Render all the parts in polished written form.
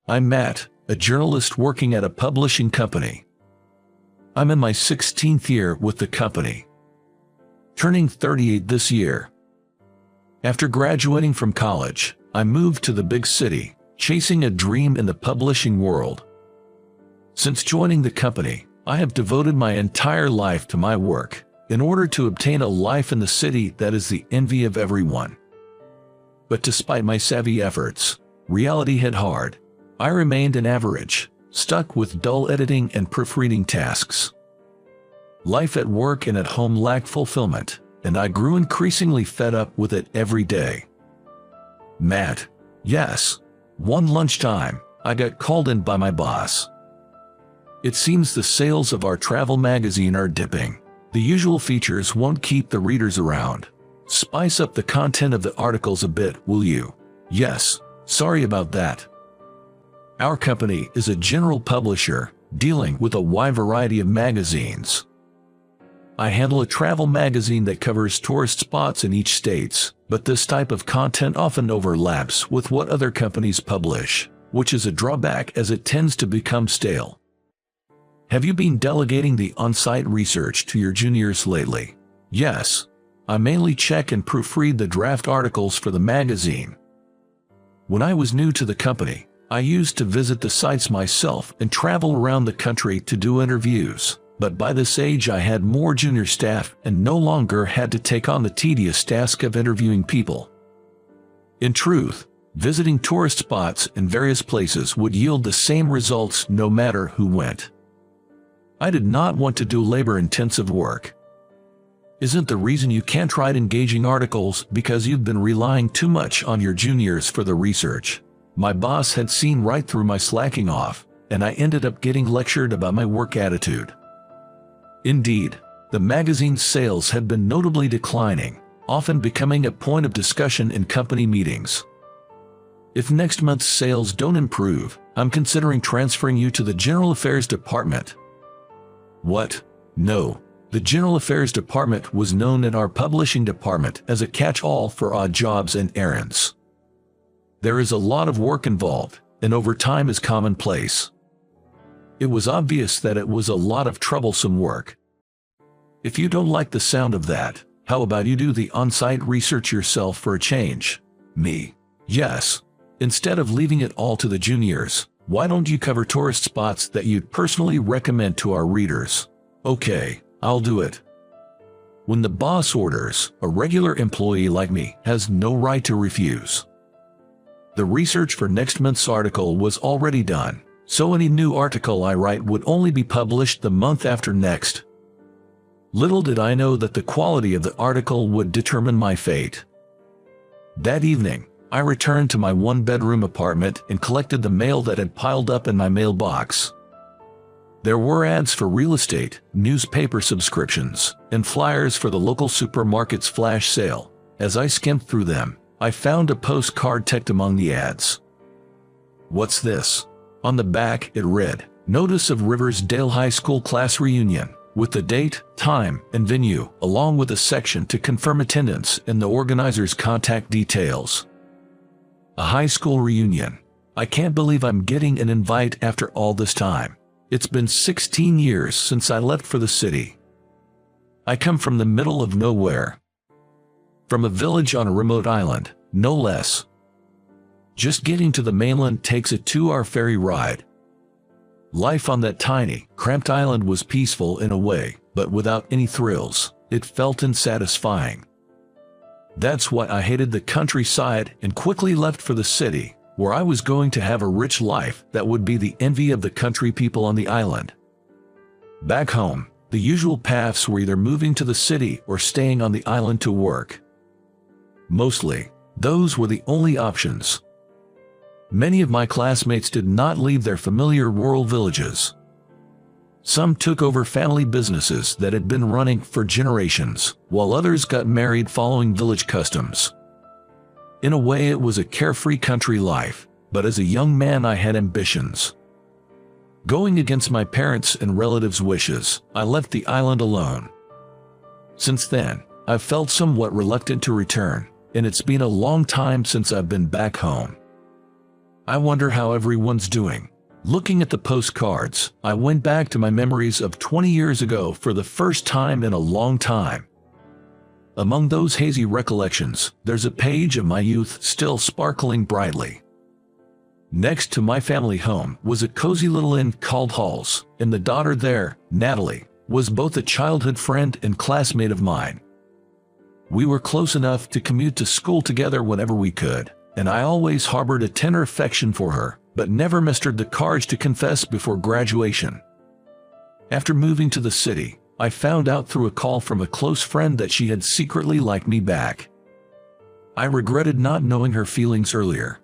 I'm Matt, a journalist working at a publishing company. I'm in my 16th year with the company, turning 38 this year. After graduating from college, I moved to the big city, chasing a dream in the publishing world. Since joining the company, I have devoted my entire life to my work, in order to obtain a life in the city that is the envy of everyone. But despite my savvy efforts, reality hit hard. I remained an average, stuck with dull editing and proofreading tasks. Life at work and at home lacked fulfillment, and I grew increasingly fed up with it every day. Matt, yes. One lunchtime, I got called in by my boss. It seems the sales of our travel magazine are dipping. The usual features won't keep the readers around. Spice up the content of the articles a bit, will you? Yes, sorry about that. Our company is a general publisher, dealing with a wide variety of magazines. I handle a travel magazine that covers tourist spots in each state, but this type of content often overlaps with what other companies publish, which is a drawback as it tends to become stale. Have you been delegating the on-site research to your juniors lately? Yes. I mainly check and proofread the draft articles for the magazine. When I was new to the company, I used to visit the sites myself and travel around the country to do interviews, but by this age I had more junior staff and no longer had to take on the tedious task of interviewing people. In truth, visiting tourist spots in various places would yield the same results no matter who went. I did not want to do labor-intensive work. Isn't the reason you can't write engaging articles because you've been relying too much on your juniors for the research? My boss had seen right through my slacking off, and I ended up getting lectured about my work attitude. Indeed, the magazine's sales had been notably declining, often becoming a point of discussion in company meetings. If next month's sales don't improve, I'm considering transferring you to the General Affairs Department. What? No. The General Affairs Department was known in our publishing department as a catch-all for odd jobs and errands. There is a lot of work involved, and overtime is commonplace. It was obvious that it was a lot of troublesome work. If you don't like the sound of that, how about you do the on-site research yourself for a change? Me? Yes. Instead of leaving it all to the juniors, why don't you cover tourist spots that you'd personally recommend to our readers? Okay, I'll do it. When the boss orders, a regular employee like me has no right to refuse. The research for next month's article was already done, so any new article I write would only be published the month after next. Little did I know that the quality of the article would determine my fate. That evening, I returned to my one-bedroom apartment and collected the mail that had piled up in my mailbox. There were ads for real estate, newspaper subscriptions, and flyers for the local supermarket's flash sale. As I skimmed through them, I found a postcard tucked among the ads. What's this? On the back, it read, "Notice of Riversdale High School class reunion," with the date, time, and venue, along with a section to confirm attendance and the organizer's contact details. A high school reunion. I can't believe I'm getting an invite after all this time. It's been 16 years since I left for the city. I come from the middle of nowhere. From a village on a remote island, no less. Just getting to the mainland takes a 2-hour ferry ride. Life on that tiny, cramped island was peaceful in a way, but without any thrills. It felt unsatisfying. That's why I hated the countryside and quickly left for the city, where I was going to have a rich life that would be the envy of the country people on the island. Back home, the usual paths were either moving to the city or staying on the island to work. Mostly, those were the only options. Many of my classmates did not leave their familiar rural villages. Some took over family businesses that had been running for generations, while others got married following village customs. In a way, it was a carefree country life, but as a young man I had ambitions. Going against my parents' and relatives' wishes, I left the island alone. Since then, I've felt somewhat reluctant to return, and it's been a long time since I've been back home. I wonder how everyone's doing. Looking at the postcards, I went back to my memories of 20 years ago for the first time in a long time. Among those hazy recollections, there's a page of my youth still sparkling brightly. Next to my family home was a cozy little inn called Hall's, and the daughter there, Natalie, was both a childhood friend and classmate of mine. We were close enough to commute to school together whenever we could, and I always harbored a tender affection for her, but never mustered the courage to confess before graduation. After moving to the city, I found out through a call from a close friend that she had secretly liked me back. I regretted not knowing her feelings earlier.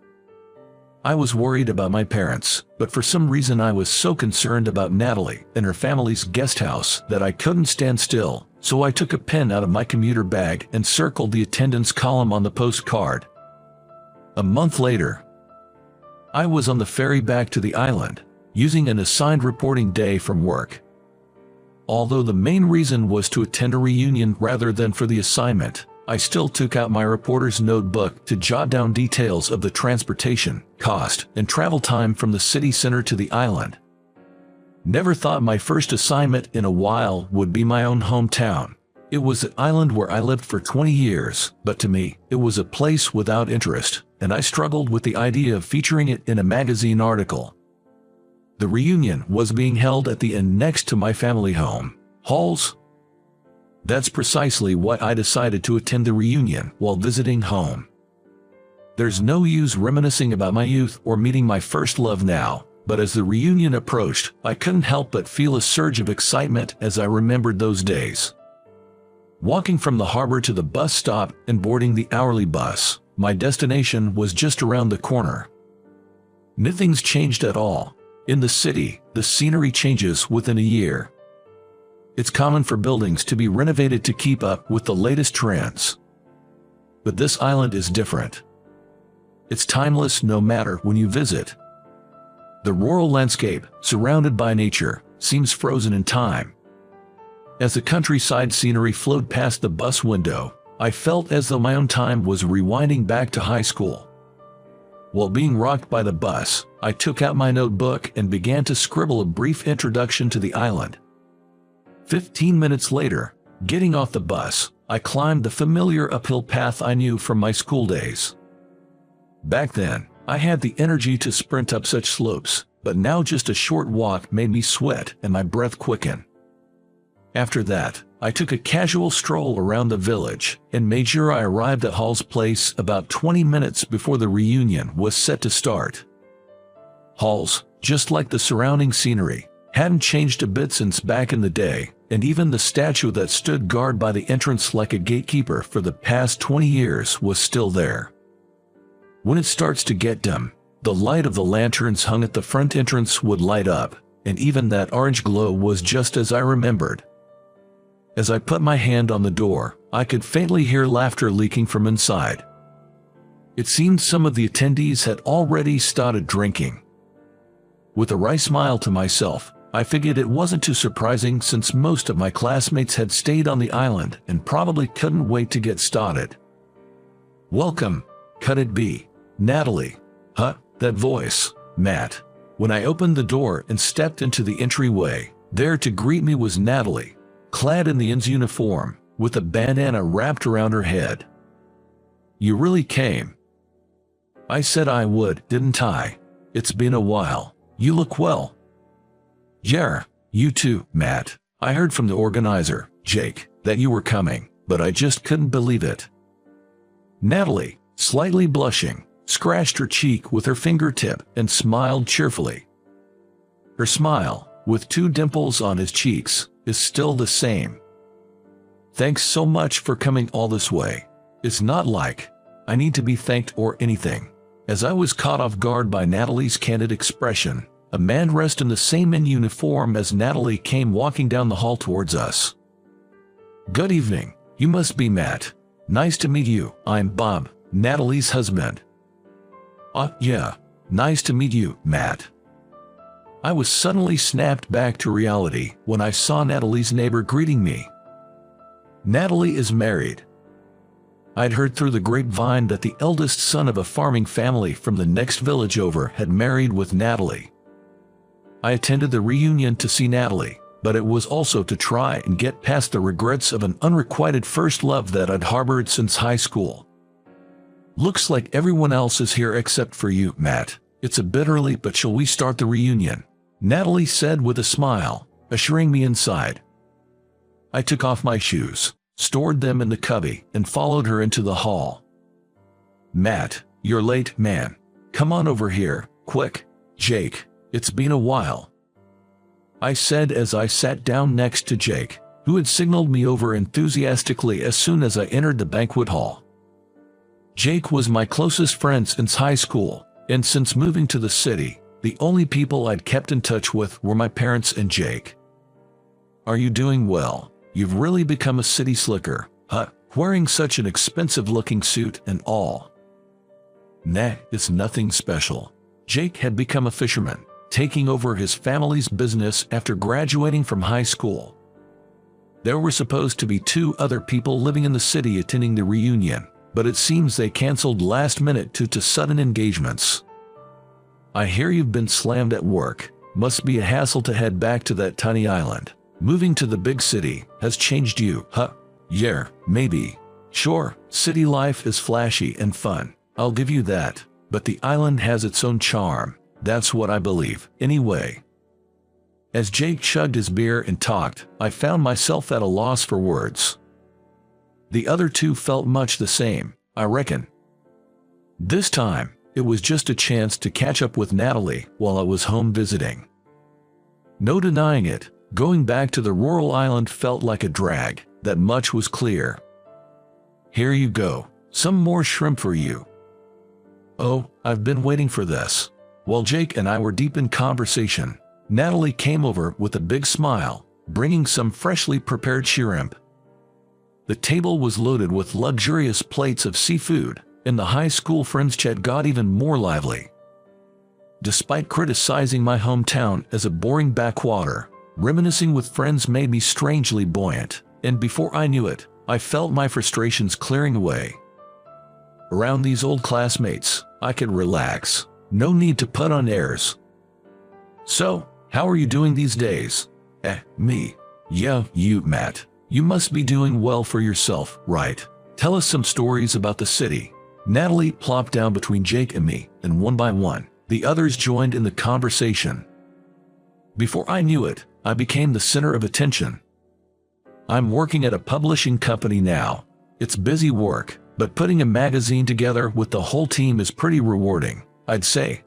I was worried about my parents, but for some reason I was so concerned about Natalie and her family's guest house that I couldn't stand still, so I took a pen out of my commuter bag and circled the attendance column on the postcard. A month later, I was on the ferry back to the island, using an assigned reporting day from work. Although the main reason was to attend a reunion rather than for the assignment, I still took out my reporter's notebook to jot down details of the transportation, cost, and travel time from the city center to the island. Never thought my first assignment in a while would be my own hometown. It was an island where I lived for 20 years, but to me, it was a place without interest, and I struggled with the idea of featuring it in a magazine article. The reunion was being held at the inn next to my family home, Hall's. That's precisely why I decided to attend the reunion while visiting home. There's no use reminiscing about my youth or meeting my first love now, but as the reunion approached, I couldn't help but feel a surge of excitement as I remembered those days. Walking from the harbor to the bus stop and boarding the hourly bus, my destination was just around the corner. Nothing's changed at all. In the city, the scenery changes within a year. It's common for buildings to be renovated to keep up with the latest trends. But this island is different. It's timeless no matter when you visit. The rural landscape, surrounded by nature, seems frozen in time. As the countryside scenery flowed past the bus window, I felt as though my own time was rewinding back to high school. While being rocked by the bus, I took out my notebook and began to scribble a brief introduction to the island. 15 minutes later, getting off the bus, I climbed the familiar uphill path I knew from my school days. Back then, I had the energy to sprint up such slopes, but now just a short walk made me sweat and my breath quicken. After that, I took a casual stroll around the village and made sure I arrived at Hall's place about 20 minutes before the reunion was set to start. Hall's, just like the surrounding scenery, hadn't changed a bit since back in the day, and even the statue that stood guard by the entrance like a gatekeeper for the past 20 years was still there. When it starts to get dim, the light of the lanterns hung at the front entrance would light up, and even that orange glow was just as I remembered. As I put my hand on the door, I could faintly hear laughter leaking from inside. It seemed some of the attendees had already started drinking. With a wry smile to myself, I figured it wasn't too surprising since most of my classmates had stayed on the island and probably couldn't wait to get started. "Welcome, could it be Natalie?" "Huh, that voice, Matt." When I opened the door and stepped into the entryway, there to greet me was Natalie, clad in the inn's uniform, with a bandana wrapped around her head. "You really came." I said I would, didn't I? "It's been a while. You look well." "Yeah, you too, Matt. I heard from the organizer, Jake, that you were coming, but I just couldn't believe it." Natalie, slightly blushing, scratched her cheek with her fingertip and smiled cheerfully. Her smile, with two dimples on his cheeks, is still the same. "Thanks so much for coming all this way. It's not like I need to be thanked or anything." As I was caught off guard by Natalie's candid expression, a man dressed in the same uniform as Natalie came walking down the hall towards us. "Good evening. You must be Matt. Nice to meet you. I'm Bob, Natalie's husband." Yeah. Nice to meet you, Matt." I was suddenly snapped back to reality when I saw Natalie's neighbor greeting me. Natalie is married. I'd heard through the grapevine that the eldest son of a farming family from the next village over had married with Natalie. I attended the reunion to see Natalie, but it was also to try and get past the regrets of an unrequited first love that I'd harbored since high school. Looks like everyone else is here except for you, Matt. It's a bit early, but shall we start the reunion? Natalie said with a smile, assuring me inside. I took off my shoes, stored them in the cubby, and followed her into the hall. Matt, you're late, man. Come on over here, quick. Jake, it's been a while, I said as I sat down next to Jake, who had signaled me over enthusiastically as soon as I entered the banquet hall. Jake was my closest friend since high school, and since moving to the city, the only people I'd kept in touch with were my parents and Jake. Are you doing well? You've really become a city slicker, huh? Wearing such an expensive-looking suit and all. Nah, it's nothing special. Jake had become a fisherman, taking over his family's business after graduating from high school. There were supposed to be 2 other people living in the city attending the reunion, but it seems they canceled last minute due to sudden engagements. I hear you've been slammed at work. Must be a hassle to head back to that tiny island. Moving to the big city has changed you, huh? Yeah, maybe. Sure, city life is flashy and fun, I'll give you that, but the island has its own charm. That's what I believe, anyway. As Jake chugged his beer and talked, I found myself at a loss for words. The other 2 felt much the same, I reckon. This time, it was just a chance to catch up with Natalie while I was home visiting. No denying it, going back to the rural island felt like a drag, that much was clear. Here you go, some more shrimp for you. Oh, I've been waiting for this. While Jake and I were deep in conversation, Natalie came over with a big smile, bringing some freshly prepared shrimp. The table was loaded with luxurious plates of seafood, and the high school friends chat got even more lively. Despite criticizing my hometown as a boring backwater, reminiscing with friends made me strangely buoyant, and before I knew it, I felt my frustrations clearing away. Around these old classmates, I could relax. No need to put on airs. So, how are you doing these days? Me. Yeah, you, Matt. You must be doing well for yourself, right? Tell us some stories about the city. Natalie plopped down between Jake and me, and one by one, the others joined in the conversation. Before I knew it, I became the center of attention. I'm working at a publishing company now. It's busy work, but putting a magazine together with the whole team is pretty rewarding, I'd say.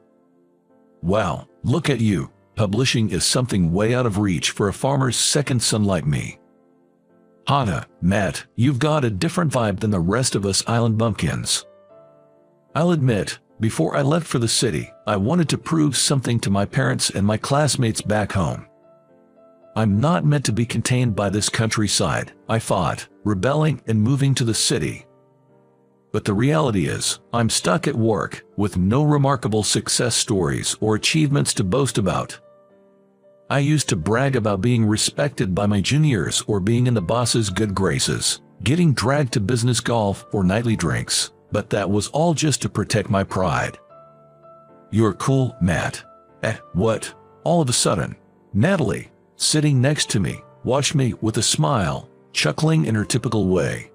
Wow, look at you. Publishing is something way out of reach for a farmer's second son like me. Hana, Matt, you've got a different vibe than the rest of us island bumpkins. I'll admit, before I left for the city, I wanted to prove something to my parents and my classmates back home. I'm not meant to be contained by this countryside, I thought, rebelling and moving to the city. But the reality is, I'm stuck at work, with no remarkable success stories or achievements to boast about. I used to brag about being respected by my juniors or being in the boss's good graces, getting dragged to business golf or nightly drinks, but that was all just to protect my pride. You're cool, Matt. What? All of a sudden, Natalie, sitting next to me, watched me with a smile, chuckling in her typical way.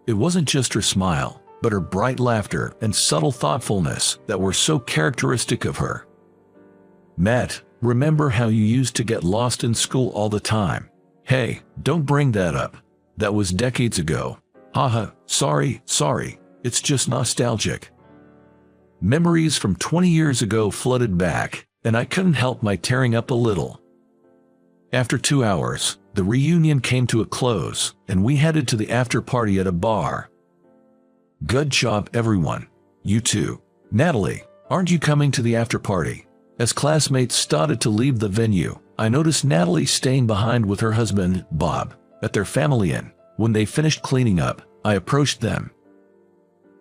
It wasn't just her smile, but her bright laughter and subtle thoughtfulness that were so characteristic of her. Matt, remember how you used to get lost in school all the time? Hey, don't bring that up. That was decades ago. Haha, sorry, it's just nostalgic. Memories from 20 years ago flooded back, and I couldn't help my tearing up a little. After 2 hours, the reunion came to a close, and we headed to the after-party at a bar. Good job, everyone. You too. Natalie, aren't you coming to the after-party? As classmates started to leave the venue, I noticed Natalie staying behind with her husband, Bob, at their family inn. When they finished cleaning up, I approached them.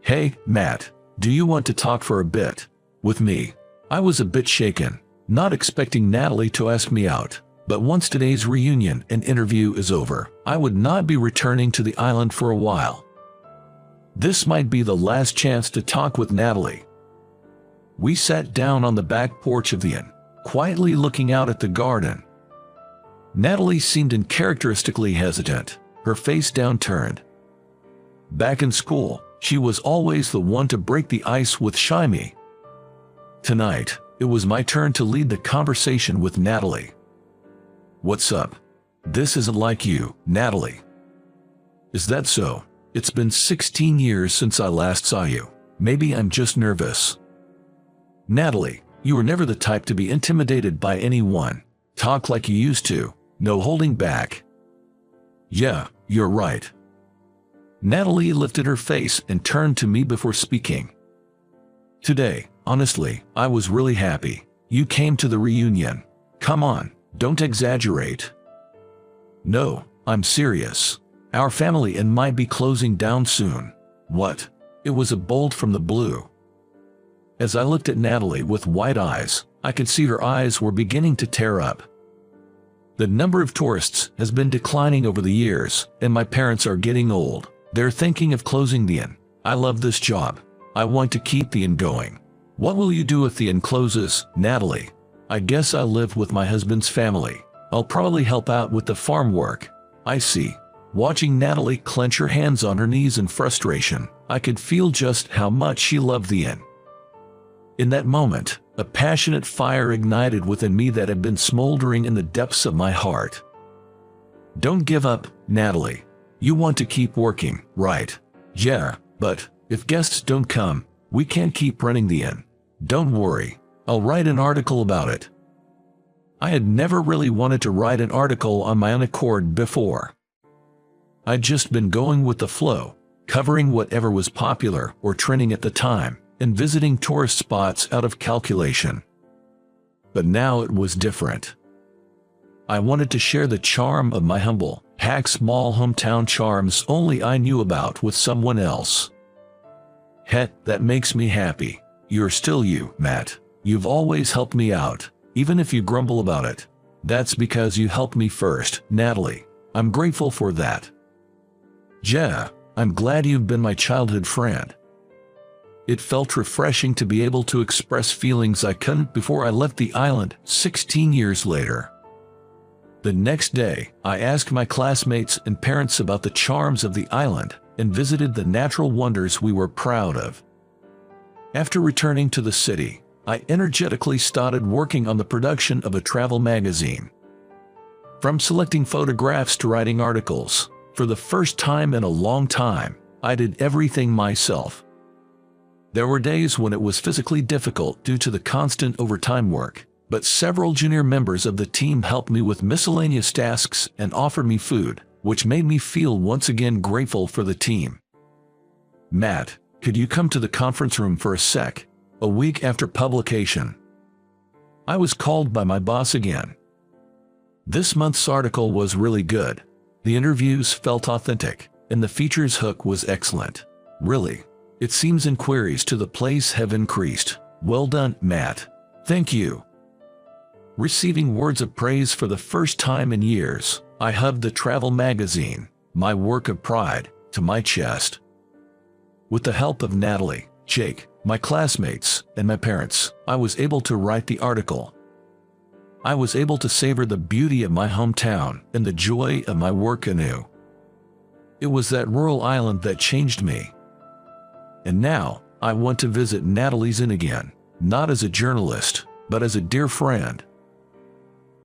Hey, Matt, do you want to talk for a bit with me? I was a bit shaken, not expecting Natalie to ask me out. But once today's reunion and interview is over, I would not be returning to the island for a while. This might be the last chance to talk with Natalie. We sat down on the back porch of the inn, quietly looking out at the garden. Natalie seemed uncharacteristically hesitant, her face downturned. Back in school, she was always the one to break the ice with shy me. Tonight, it was my turn to lead the conversation with Natalie. "What's up? This isn't like you, Natalie." "Is that so? It's been 16 years since I last saw you. Maybe I'm just nervous." "Natalie, you were never the type to be intimidated by anyone. Talk like you used to, no holding back." "Yeah, you're right." Natalie lifted her face and turned to me before speaking. "Today, honestly, I was really happy. You came to the reunion. Come on, don't exaggerate." "No, I'm serious. Our family and might be closing down soon." "What?" It was a bolt from the blue. As I looked at Natalie with wide eyes, I could see her eyes were beginning to tear up. "The number of tourists has been declining over the years, and my parents are getting old. They're thinking of closing the inn. I love this job. I want to keep the inn going." "What will you do if the inn closes, Natalie?" "I guess I'll live with my husband's family. I'll probably help out with the farm work." "I see." Watching Natalie clench her hands on her knees in frustration, I could feel just how much she loved the inn. In that moment, a passionate fire ignited within me that had been smoldering in the depths of my heart. "Don't give up, Natalie. You want to keep working, right?" "Yeah, but if guests don't come, we can't keep running the inn." "Don't worry. I'll write an article about it." I had never really wanted to write an article on my own accord before. I'd just been going with the flow, covering whatever was popular or trending at the time, and visiting tourist spots out of calculation. But now it was different. I wanted to share the charm of my humble, small hometown charms only I knew about with someone else. "Heck, that makes me happy. You're still you, Matt. You've always helped me out, even if you grumble about it. That's because you helped me first, Natalie. I'm grateful for that." "Yeah, I'm glad you've been my childhood friend." It felt refreshing to be able to express feelings I couldn't before I left the island 16 years later. The next day, I asked my classmates and parents about the charms of the island and visited the natural wonders we were proud of. After returning to the city, I energetically started working on the production of a travel magazine. From selecting photographs to writing articles, for the first time in a long time, I did everything myself. There were days when it was physically difficult due to the constant overtime work, but several junior members of the team helped me with miscellaneous tasks and offered me food, which made me feel once again grateful for the team. "Matt, could you come to the conference room for a sec?" A week after publication, I was called by my boss again. This month's article was really good. The interviews felt authentic, and the features hook was excellent. "Really? It seems inquiries to the place have increased. Well done, Matt." "Thank you." Receiving words of praise for the first time in years, I hugged the travel magazine, my work of pride, to my chest. With the help of Natalie, Jake, my classmates, and my parents, I was able to write the article. I was able to savor the beauty of my hometown and the joy of my work anew. It was that rural island that changed me. And now, I want to visit Natalie's Inn again, not as a journalist, but as a dear friend.